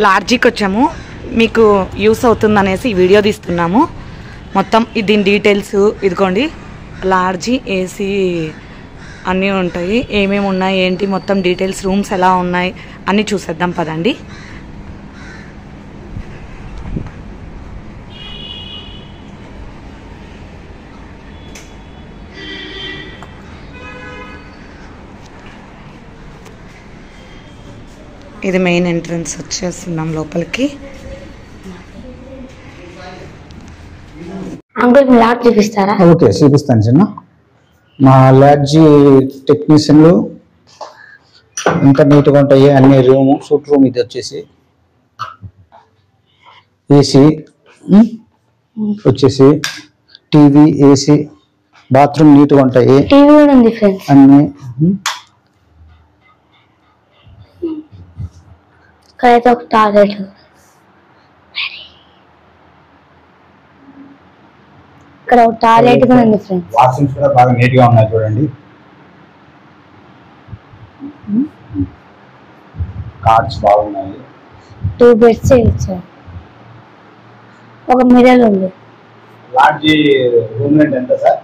లాడ్జికి వచ్చాము, మీకు యూస్ అవుతుందనేసి ఈ వీడియో తీస్తున్నాము. మొత్తం దీని డీటెయిల్స్ ఇదిగోండి. లాడ్జి ఏసీ అన్నీ ఉంటాయి. ఏమేమి ఉన్నాయి ఏంటి మొత్తం డీటెయిల్స్, రూమ్స్ ఎలా ఉన్నాయి అన్నీ చూసేద్దాం పదండి. ఇది మెయిన్ ఎంట్రన్స్. వచ్చేస్తున్నాం లోపలికి. లాడ్జ్ చూపిస్తారా? ఓకే, చూపిస్తాను చిన్న. మా లాడ్జి టెక్నీషియన్లు ఎంత నీట్గా ఉంటాయి అన్ని. రూము సూట్ రూమ్ ఇది వచ్చేసి ఏసీ వచ్చేసి టీవీ, ఏసీ, బాత్రూమ్ నీట్గా ఉంటాయి అన్ని. ఇక్కడైతే ఒక టాయిలెట్, ఇక్కడ ఒక టాయిలెట్ కూడా ఉంది ఫ్రెండ్స్. వాష్రూమ్స్ కూడా బాగా నీట్ గా ఉన్నాయి చూడండి. కార్డ్స్ బాగున్నాయి. 2 బెడ్స్ ఇచ్చారు, ఒక మిర్రర్ ఉంది. లాడ్జి రూమ్ రెంట్ ఎంత సార్?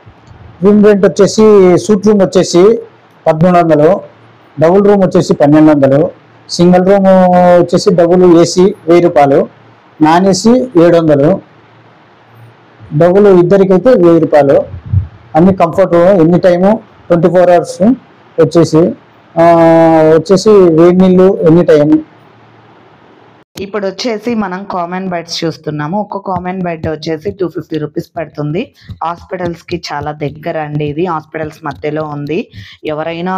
రూమ్ రెంట్ వచ్చేసి సూట్ రూమ్ వచ్చేసి 1300, డబుల్ రూమ్ వచ్చేసి 1200, సింగిల్ రూమ్ వచ్చేసి డబుల్ ఏసీ 1000 రూపాయలు, నాన్ ఏసీ 700, డబుల్ ఇద్దరికైతే 1000 రూపాయలు. అన్ని కంఫర్ట్, ఎనీ టైము 24 అవర్స్. వచ్చేసి వేడి నీళ్ళు ఎనీ టైం. ఇప్పుడు వచ్చేసి మనం కామన్ బెడ్స్ చూస్తున్నాము. ఒక్క కామన్ బెడ్ వచ్చేసి 250 రూపీస్ పడుతుంది. హాస్పిటల్స్కి చాలా దగ్గర అండి. ఇది హాస్పిటల్స్ మధ్యలో ఉంది. ఎవరైనా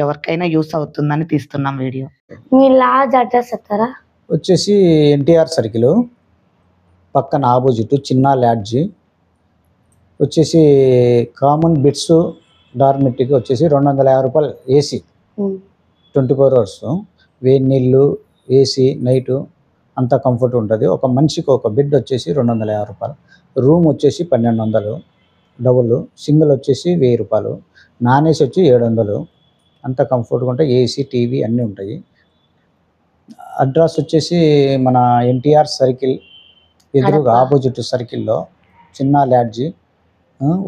ఎవరికైనా యూస్ అవుతుందని తీస్తున్నాం వీడియో. మీ లాడ్జ్ అడ్రస్ చెప్తారా? వచ్చేసి ఎన్టీఆర్ సర్కిల్ పక్కన ఆపోజిట్ చిన్న లాడ్జి. వచ్చేసి కామన్ బెడ్స్ డార్మెట్రీకి వచ్చేసి 250 రూపాయలు. ఏసీ 24 అవర్స్, వేడి నీళ్ళు, ఏసీ నైటు అంతా కంఫర్ట్ ఉంటుంది. ఒక మనిషికి ఒక బెడ్ వచ్చేసి 250 రూపాయలు. రూమ్ వచ్చేసి 1200, డబుల్. సింగిల్ వచ్చేసి 1000 రూపాయలు, నాన్ ఏసీ వచ్చి 700. అంతా కంఫర్ట్గా ఉంటాయి. ఏసీ, టీవీ అన్నీ ఉంటాయి. అడ్రస్ వచ్చేసి మన ఎన్టీఆర్ సర్కిల్ ఎదురుగా ఆపోజిట్ సర్కిల్లో చిన్న లాడ్జి,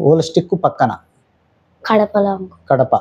ఓల్ స్టిక్ పక్కన, కడప.